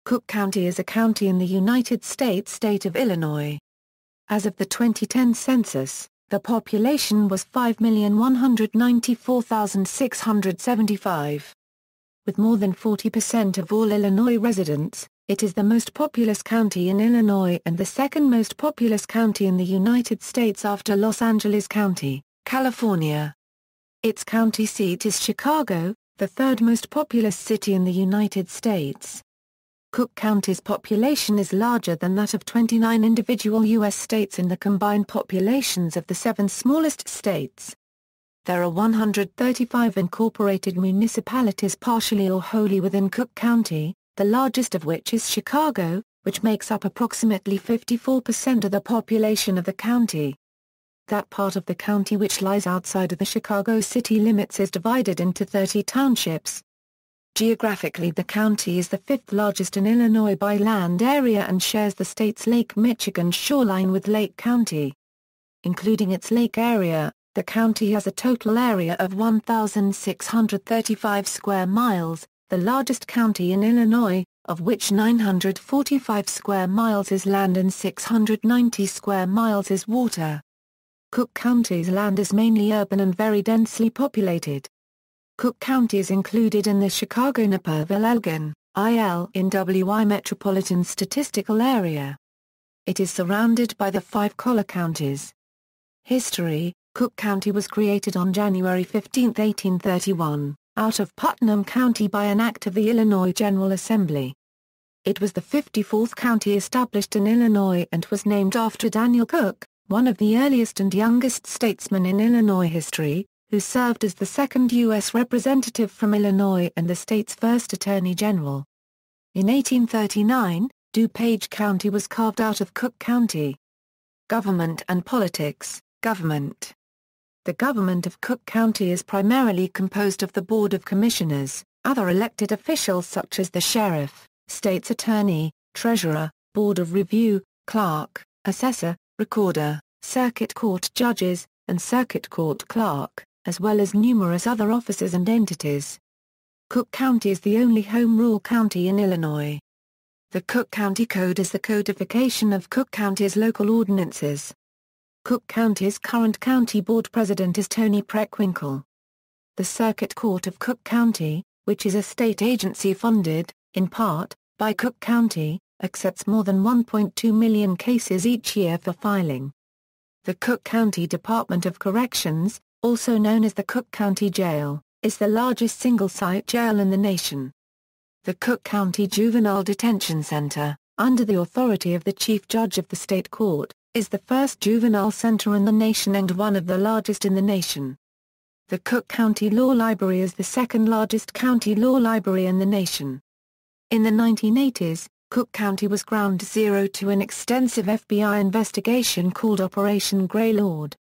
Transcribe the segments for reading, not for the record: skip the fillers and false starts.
Cook County is a county in the United States state of Illinois. As of the 2010 census, the population was 5,194,675. With more than 40% of all Illinois residents, it is the most populous county in Illinois and the second most populous county in the United States after Los Angeles County, California. Its county seat is Chicago, the third most populous city in the United States. Cook County's population is larger than that of 29 individual U.S. states and the combined populations of the 7 smallest states. There are 135 incorporated municipalities partially or wholly within Cook County, the largest of which is Chicago, which makes up approximately 54% of the population of the county. That part of the county which lies outside of the Chicago city limits is divided into 30 townships. Geographically, the county is the 5th largest in Illinois by land area and shares the state's Lake Michigan shoreline with Lake County. Including its lake area, the county has a total area of 1,635 square miles, the largest county in Illinois, of which 945 square miles is land and 690 square miles is water. Cook County's land is mainly urban and very densely populated. Cook County is included in the Chicago-Naperville-Elgin, IL/NWI Metropolitan Statistical Area. It is surrounded by the 5 collar counties. History: Cook County was created on January 15, 1831, out of Putnam County by an act of the Illinois General Assembly. It was the 54th county established in Illinois and was named after Daniel Cook, one of the earliest and youngest statesmen in Illinois history, who served as the second U.S. representative from Illinois and the state's first Attorney General. In 1839, DuPage County was carved out of Cook County. Government and politics. Government. The government of Cook County is primarily composed of the Board of Commissioners, other elected officials such as the sheriff, state's attorney, treasurer, board of review, clerk, assessor, recorder, circuit court judges, and circuit court clerk, as well as numerous other officers and entities. Cook County is the only home rule county in Illinois. The Cook County Code is the codification of Cook County's local ordinances. Cook County's current county board president is Tony Preckwinkle. The Circuit Court of Cook County, which is a state agency funded, in part, by Cook County, accepts more than 1.2 million cases each year for filing. The Cook County Department of Corrections, also known as the Cook County Jail, is the largest single-site jail in the nation. The Cook County Juvenile Detention Center, under the authority of the Chief Judge of the State Court, is the first juvenile center in the nation and one of the largest in the nation. The Cook County Law Library is the second largest county law library in the nation. In the 1980s, Cook County was ground zero to an extensive FBI investigation called Operation Greylord.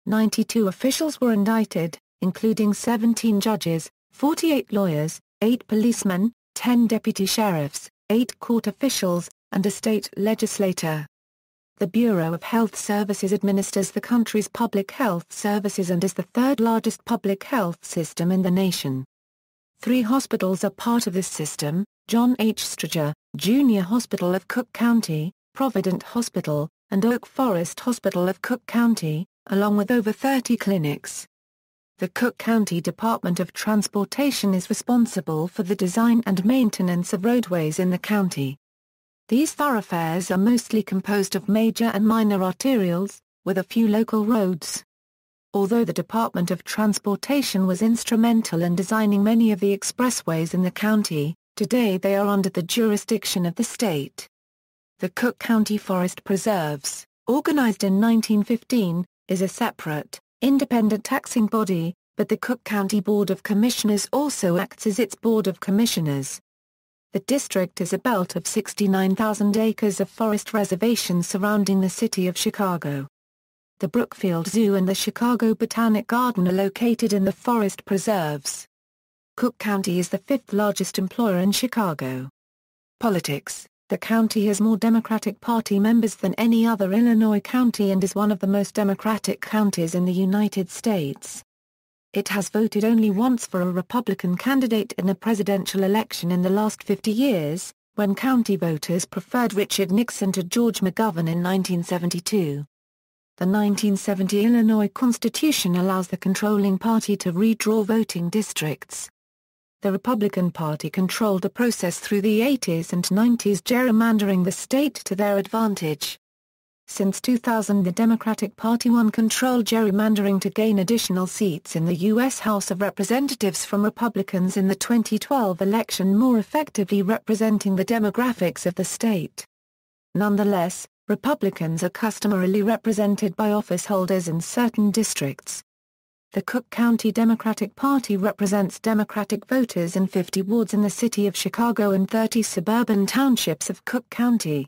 92 officials were indicted, including 17 judges, 48 lawyers, 8 policemen, 10 deputy sheriffs, 8 court officials, and a state legislator. The Bureau of Health Services administers the country's public health services and is the third largest public health system in the nation. 3 hospitals are part of this system: John H. Strager, Junior Hospital of Cook County, Provident Hospital, and Oak Forest Hospital of Cook County, along with over 30 clinics. The Cook County Department of Transportation is responsible for the design and maintenance of roadways in the county. These thoroughfares are mostly composed of major and minor arterials, with a few local roads. Although the Department of Transportation was instrumental in designing many of the expressways in the county, today they are under the jurisdiction of the state. The Cook County Forest Preserves, organized in 1915, is a separate, independent taxing body, but the Cook County Board of Commissioners also acts as its Board of Commissioners. The district is a belt of 69,000 acres of forest reservation surrounding the city of Chicago. The Brookfield Zoo and the Chicago Botanic Garden are located in the forest preserves. Cook County is the 5th largest employer in Chicago. Politics: the county has more Democratic Party members than any other Illinois county and is one of the most Democratic counties in the United States. It has voted only once for a Republican candidate in a presidential election in the last 50 years, when county voters preferred Richard Nixon to George McGovern in 1972. The 1970 Illinois Constitution allows the controlling party to redraw voting districts. The Republican Party controlled the process through the 80s and 90s, gerrymandering the state to their advantage. Since 2000, the Democratic Party won control gerrymandering to gain additional seats in the U.S. House of Representatives from Republicans in the 2012 election, more effectively representing the demographics of the state. Nonetheless, Republicans are customarily represented by office holders in certain districts. The Cook County Democratic Party represents Democratic voters in 50 wards in the city of Chicago and 30 suburban townships of Cook County.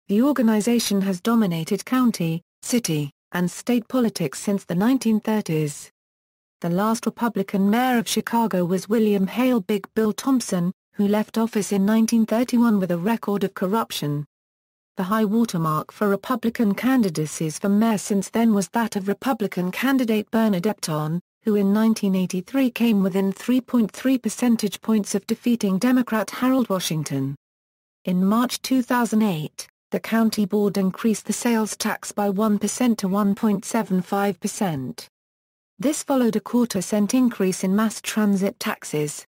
The organization has dominated county, city, and state politics since the 1930s. The last Republican mayor of Chicago was William Hale Big Bill Thompson, who left office in 1931 with a record of corruption. The high watermark for Republican candidacies for mayor since then was that of Republican candidate Bernard Epton, who in 1983 came within 3.3 percentage points of defeating Democrat Harold Washington. In March 2008, the county board increased the sales tax by 1% to 1.75%. This followed a quarter-cent increase in mass transit taxes.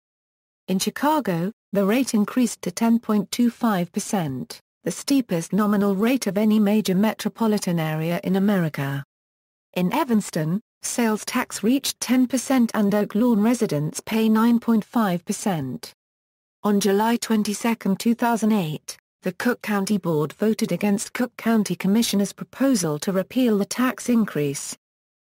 In Chicago, the rate increased to 10.25%, the steepest nominal rate of any major metropolitan area in America. In Evanston, sales tax reached 10% and Oak Lawn residents pay 9.5%. On July 22, 2008, the Cook County Board voted against Cook County Commissioner's proposal to repeal the tax increase.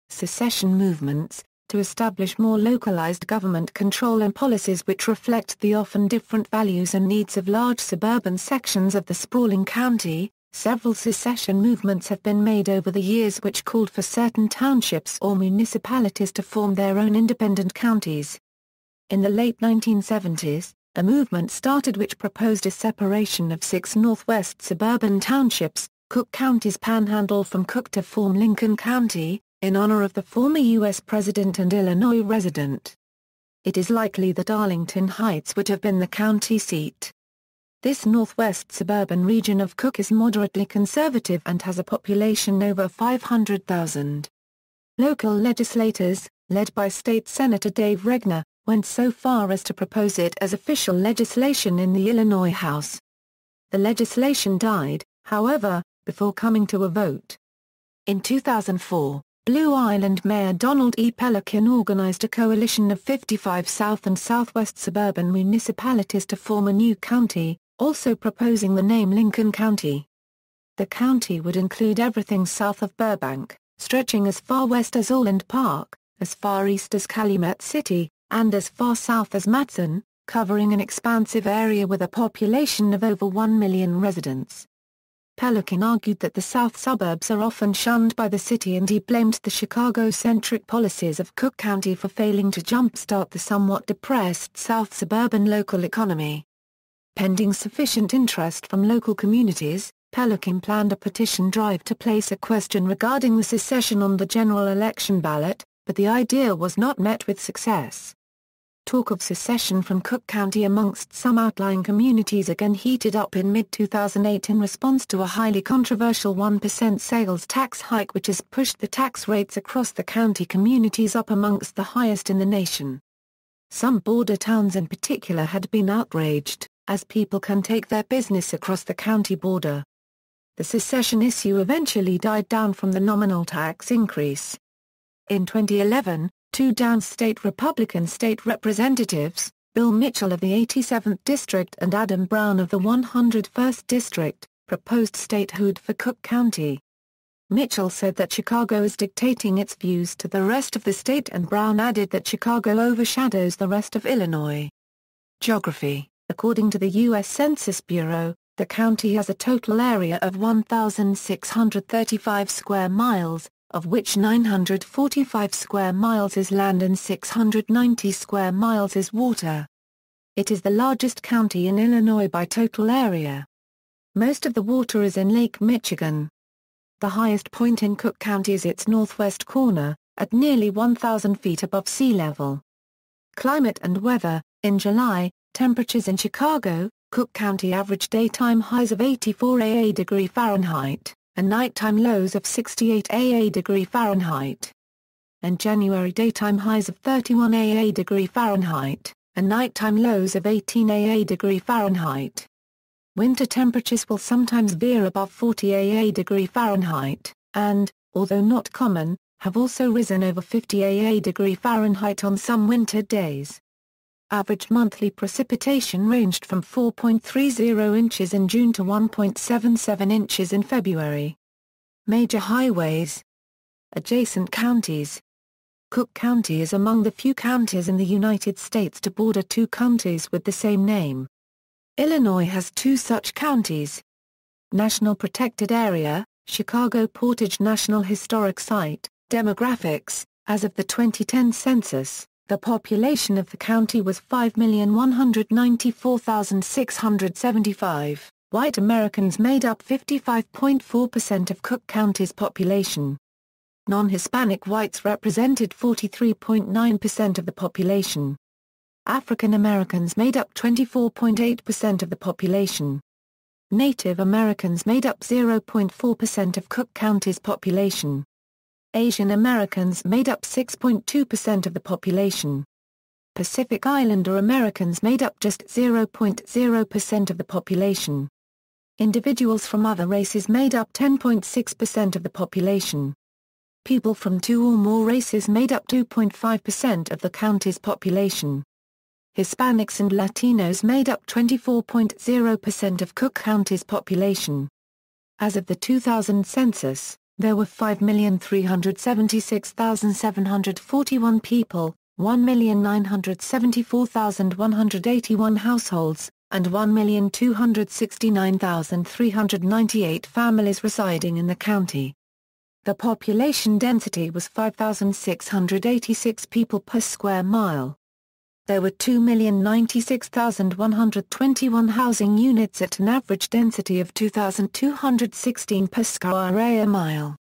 Secession movements, to establish more localized government control and policies which reflect the often different values and needs of large suburban sections of the sprawling county. Several secession movements have been made over the years which called for certain townships or municipalities to form their own independent counties. In the late 1970s, a movement started which proposed a separation of 6 northwest suburban townships, Cook County's panhandle from Cook to form Lincoln County, in honor of the former U.S. President and Illinois resident. It is likely that Arlington Heights would have been the county seat. This northwest suburban region of Cook is moderately conservative and has a population over 500,000. Local legislators, led by State Senator Dave Regner, went so far as to propose it as official legislation in the Illinois House. The legislation died, however, before coming to a vote. In 2004, Blue Island Mayor Donald E. Pelican organized a coalition of 55 south and southwest suburban municipalities to form a new county, also proposing the name Lincoln County. The county would include everything south of Burbank, stretching as far west as Orland Park, as far east as Calumet City, and as far south as Matson, covering an expansive area with a population of over 1 million residents. Pelican argued that the south suburbs are often shunned by the city and he blamed the Chicago-centric policies of Cook County for failing to jumpstart the somewhat depressed south suburban local economy. Pending sufficient interest from local communities, Pelican planned a petition drive to place a question regarding the secession on the general election ballot, but the idea was not met with success. Talk of secession from Cook County amongst some outlying communities again heated up in mid-2008 in response to a highly controversial 1% sales tax hike which has pushed the tax rates across the county communities up amongst the highest in the nation. Some border towns in particular had been outraged, as people can take their business across the county border. The secession issue eventually died down from the nominal tax increase. In 2011, 2 downstate Republican state representatives, Bill Mitchell of the 87th District and Adam Brown of the 101st District, proposed statehood for Cook County. Mitchell said that Chicago is dictating its views to the rest of the state and Brown added that Chicago overshadows the rest of Illinois. Geography. According to the U.S. Census Bureau, the county has a total area of 1,635 square miles, of which 945 square miles is land and 690 square miles is water. It is the largest county in Illinois by total area. Most of the water is in Lake Michigan. The highest point in Cook County is its northwest corner, at nearly 1,000 feet above sea level. Climate and weather. In July, temperatures in Chicago, Cook County average daytime highs of 84 degree Fahrenheit, and nighttime lows of 68 degree Fahrenheit. And January daytime highs of 31 degree Fahrenheit, and nighttime lows of 18 degree Fahrenheit. Winter temperatures will sometimes veer above 40 degree Fahrenheit, and, although not common, have also risen over 50 degree Fahrenheit on some winter days. Average monthly precipitation ranged from 4.30 inches in June to 1.77 inches in February. Major highways. Adjacent counties. Cook County is among the few counties in the United States to border two counties with the same name. Illinois has two such counties. National Protected Area, Chicago Portage National Historic Site. Demographics. As of the 2010 census, the population of the county was 5,194,675. White Americans made up 55.4% of Cook County's population. Non-Hispanic whites represented 43.9% of the population. African Americans made up 24.8% of the population. Native Americans made up 0.4% of Cook County's population. Asian Americans made up 6.2% of the population. Pacific Islander Americans made up just 0.0% of the population. Individuals from other races made up 10.6% of the population. People from two or more races made up 2.5% of the county's population. Hispanics and Latinos made up 24.0% of Cook County's population. As of the 2000 census, there were 5,376,741 people, 1,974,181 households, and 1,269,398 families residing in the county. The population density was 5,686 people per square mile. There were 2,096,121 housing units at an average density of 2,216 per square mile.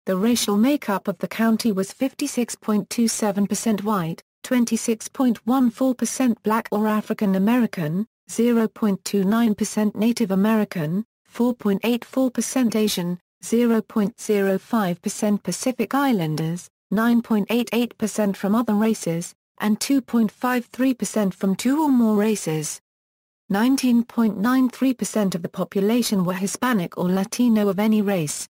The racial makeup of the county was 56.27% white, 26.14% black or African American, 0.29% Native American, 4.84% Asian, 0.05% Pacific Islanders, 9.88% from other races, and 2.53% from two or more races. 19.93% of the population were Hispanic or Latino of any race.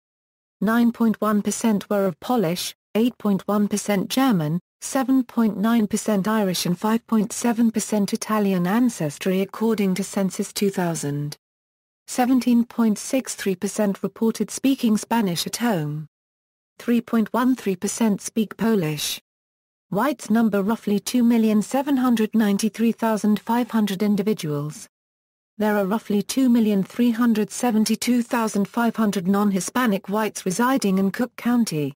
9.1% were of Polish, 8.1% German, 7.9% Irish and 5.7% Italian ancestry according to Census 2000. 17.63% reported speaking Spanish at home. 3.13% speak Polish. Whites number roughly 2,793,500 individuals. There are roughly 2,372,500 non-Hispanic whites residing in Cook County.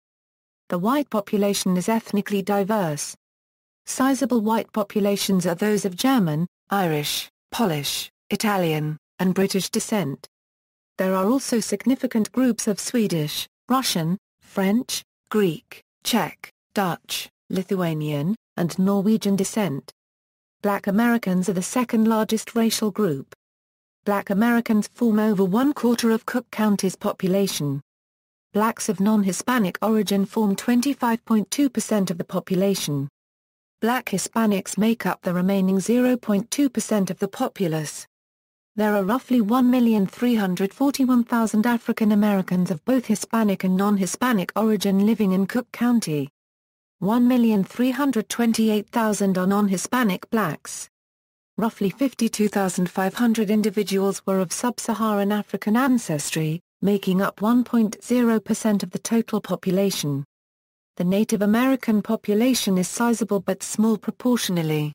The white population is ethnically diverse. Sizable white populations are those of German, Irish, Polish, Italian, and British descent. There are also significant groups of Swedish, Russian, French, Greek, Czech, Dutch, Lithuanian, and Norwegian descent. Black Americans are the second largest racial group. Black Americans form over 1/4 of Cook County's population. Blacks of non-Hispanic origin form 25.2% of the population. Black Hispanics make up the remaining 0.2% of the populace. There are roughly 1,341,000 African Americans of both Hispanic and non-Hispanic origin living in Cook County. 1,328,000 are non-Hispanic blacks. Roughly 52,500 individuals were of sub-Saharan African ancestry, making up 1.0% of the total population. The Native American population is sizable but small proportionally.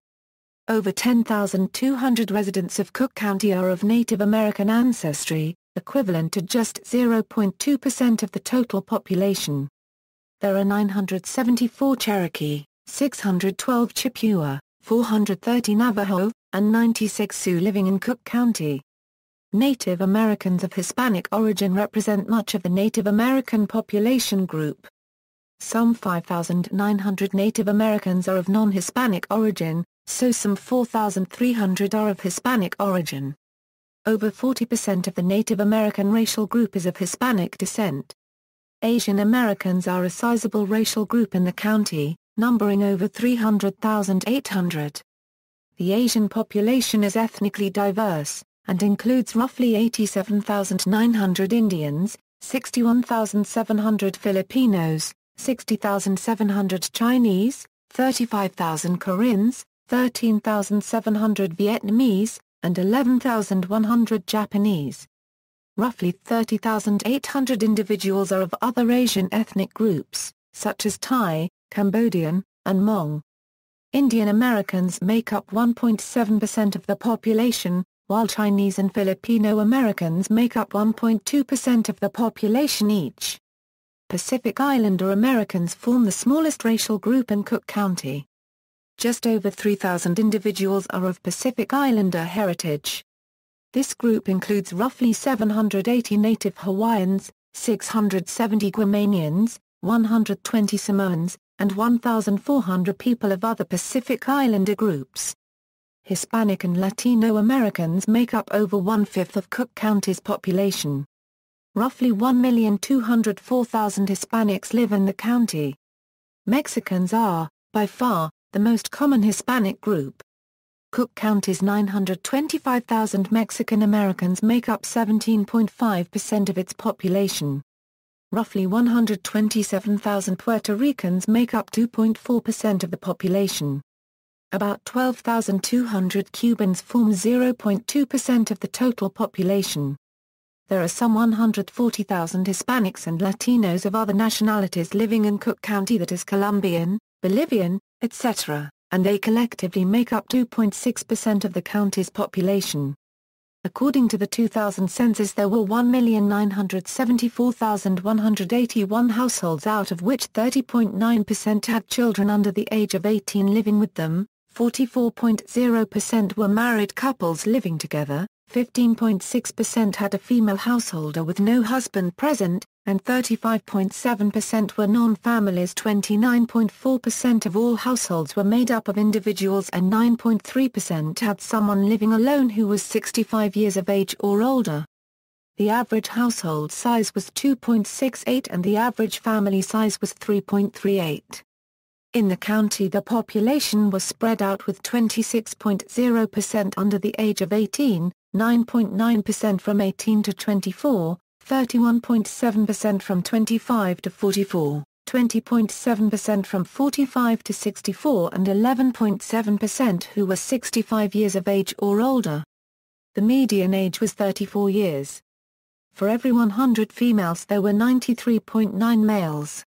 Over 10,200 residents of Cook County are of Native American ancestry, equivalent to just 0.2% of the total population. There are 974 Cherokee, 612 Chippewa, 430 Navajo, and 96 Sioux living in Cook County. Native Americans of Hispanic origin represent much of the Native American population group. Some 5,900 Native Americans are of non-Hispanic origin, so some 4,300 are of Hispanic origin. Over 40% of the Native American racial group is of Hispanic descent. Asian Americans are a sizable racial group in the county, numbering over 300,800. The Asian population is ethnically diverse, and includes roughly 87,900 Indians, 61,700 Filipinos, 60,700 Chinese, 35,000 Koreans, 13,700 Vietnamese, and 11,100 Japanese. Roughly 30,800 individuals are of other Asian ethnic groups, such as Thai, Cambodian, and Hmong. Indian Americans make up 1.7% of the population, while Chinese and Filipino Americans make up 1.2% of the population each. Pacific Islander Americans form the smallest racial group in Cook County. Just over 3,000 individuals are of Pacific Islander heritage. This group includes roughly 780 native Hawaiians, 670 Guamanians, 120 Samoans, and 1,400 people of other Pacific Islander groups. Hispanic and Latino Americans make up over one-fifth of Cook County's population. Roughly 1,204,000 Hispanics live in the county. Mexicans are, by far, the most common Hispanic group. Cook County's 925,000 Mexican Americans make up 17.5% of its population. Roughly 127,000 Puerto Ricans make up 2.4% of the population. About 12,200 Cubans form 0.2% of the total population. There are some 140,000 Hispanics and Latinos of other nationalities living in Cook County, that is Colombian, Bolivian, etc., and they collectively make up 2.6% of the county's population. According to the 2000 census, there were 1,974,181 households, out of which 30.9% had children under the age of 18 living with them, 44.0% were married couples living together, 15.6% had a female householder with no husband present, and 35.7% were non-families. 29.4% of all households were made up of individuals, and 9.3% had someone living alone who was 65 years of age or older. The average household size was 2.68 and the average family size was 3.38. In the county, the population was spread out, with 26.0% under the age of 18, 9.9% from 18 to 24, 31.7% from 25 to 44, 20.7% from 45 to 64, and 11.7% who were 65 years of age or older. The median age was 34 years. For every 100 females there were 93.9 males.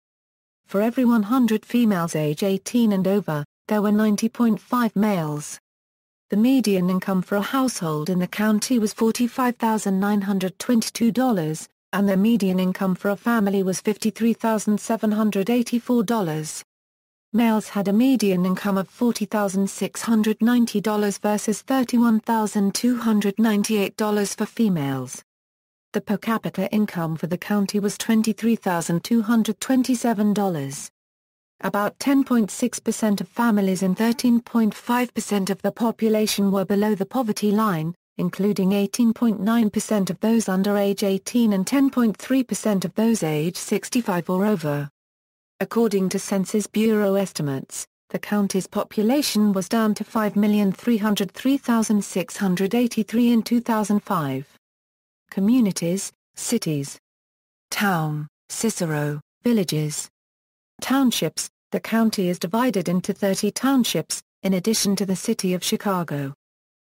For every 100 females age 18 and over, there were 90.5 males. The median income for a household in the county was $45,922, and the median income for a family was $53,784. Males had a median income of $40,690 versus $31,298 for females. The per capita income for the county was $23,227. About 10.6% of families and 13.5% of the population were below the poverty line, including 18.9% of those under age 18 and 10.3% of those age 65 or over. According to Census Bureau estimates, the county's population was down to 5,303,683 in 2005. Communities, cities. Town, Cicero, villages. Townships. The county is divided into 30 townships, in addition to the city of Chicago.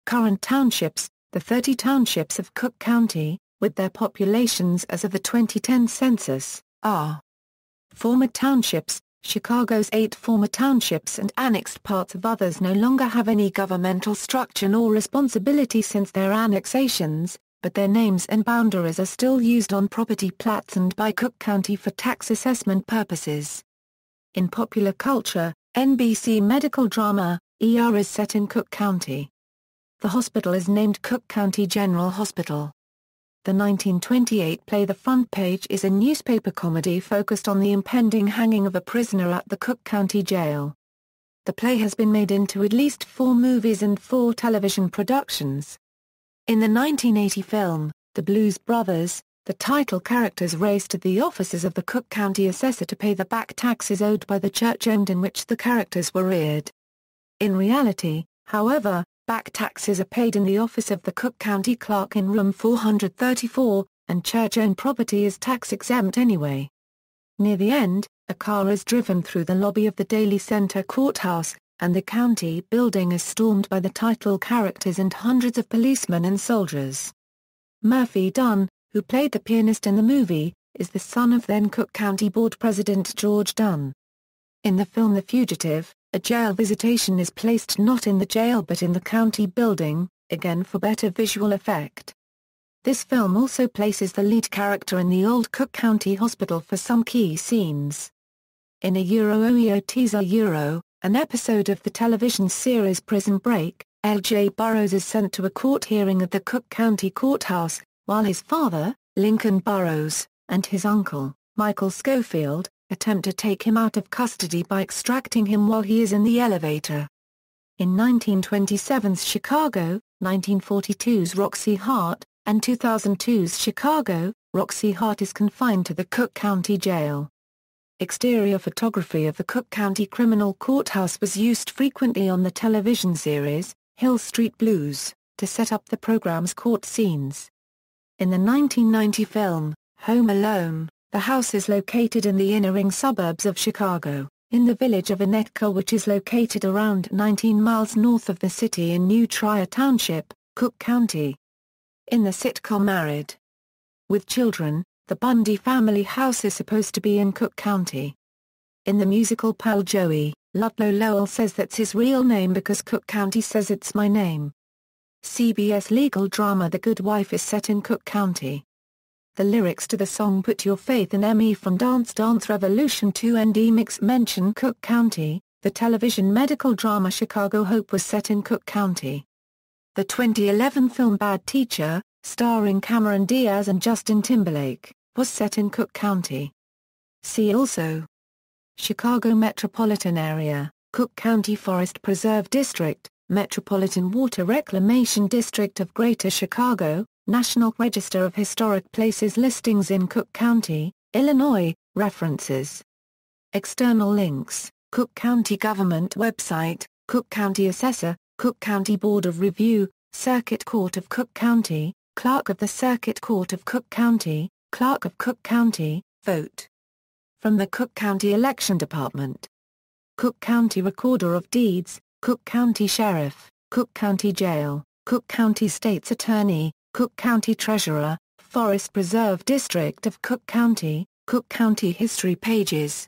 Current townships. The 30 townships of Cook County, with their populations as of the 2010 census, are: former townships. Chicago's 8 former townships and annexed parts of others no longer have any governmental structure nor responsibility since their annexations, but their names and boundaries are still used on property plats and by Cook County for tax assessment purposes. In popular culture, NBC medical drama, ER is set in Cook County. The hospital is named Cook County General Hospital. The 1928 play The Front Page is a newspaper comedy focused on the impending hanging of a prisoner at the Cook County Jail. The play has been made into at least 4 movies and 4 television productions. In the 1980 film, The Blues Brothers, the title characters race to the offices of the Cook County Assessor to pay the back taxes owed by the church owned in which the characters were reared. In reality, however, back taxes are paid in the office of the Cook County Clerk in room 434, and church-owned property is tax-exempt anyway. Near the end, a car is driven through the lobby of the Daly Center Courthouse, and the county building is stormed by the title characters and hundreds of policemen and soldiers. Murphy Dunn, who played the pianist in the movie, is the son of then Cook County Board President George Dunn. In the film The Fugitive, a jail visitation is placed not in the jail but in the county building, again for better visual effect. This film also places the lead character in the old Cook County Hospital for some key scenes. In a Euro teaser an episode of the television series Prison Break, L.J. Burroughs is sent to a court hearing at the Cook County Courthouse, while his father, Lincoln Burroughs, and his uncle, Michael Schofield, attempt to take him out of custody by extracting him while he is in the elevator. In 1927's Chicago, 1942's Roxy Hart, and 2002's Chicago, Roxy Hart is confined to the Cook County Jail. Exterior photography of the Cook County Criminal Courthouse was used frequently on the television series, Hill Street Blues, to set up the program's court scenes. In the 1990 film, Home Alone, the house is located in the inner-ring suburbs of Chicago, in the village of Winnetka, which is located around 19 miles north of the city in New Trier Township, Cook County. In the sitcom Married with Children, the Bundy family house is supposed to be in Cook County. In the musical Pal Joey, Ludlow Lowell says that's his real name because Cook County says it's my name. CBS legal drama The Good Wife is set in Cook County. The lyrics to the song Put Your Faith in Me from Dance Dance Revolution 2 and Mix mention Cook County. The television medical drama Chicago Hope was set in Cook County. The 2011 film Bad Teacher, starring Cameron Diaz and Justin Timberlake, was set in Cook County. See also: Chicago Metropolitan Area, Cook County Forest Preserve District, Metropolitan Water Reclamation District of Greater Chicago, National Register of Historic Places listings in Cook County, Illinois. References. External links: Cook County Government website, Cook County Assessor, Cook County Board of Review, Circuit Court of Cook County, Clerk of the Circuit Court of Cook County, Clerk of Cook County, vote. From the Cook County Election Department. Cook County Recorder of Deeds, Cook County Sheriff, Cook County Jail, Cook County State's Attorney, Cook County Treasurer, Forest Preserve District of Cook County, Cook County History pages.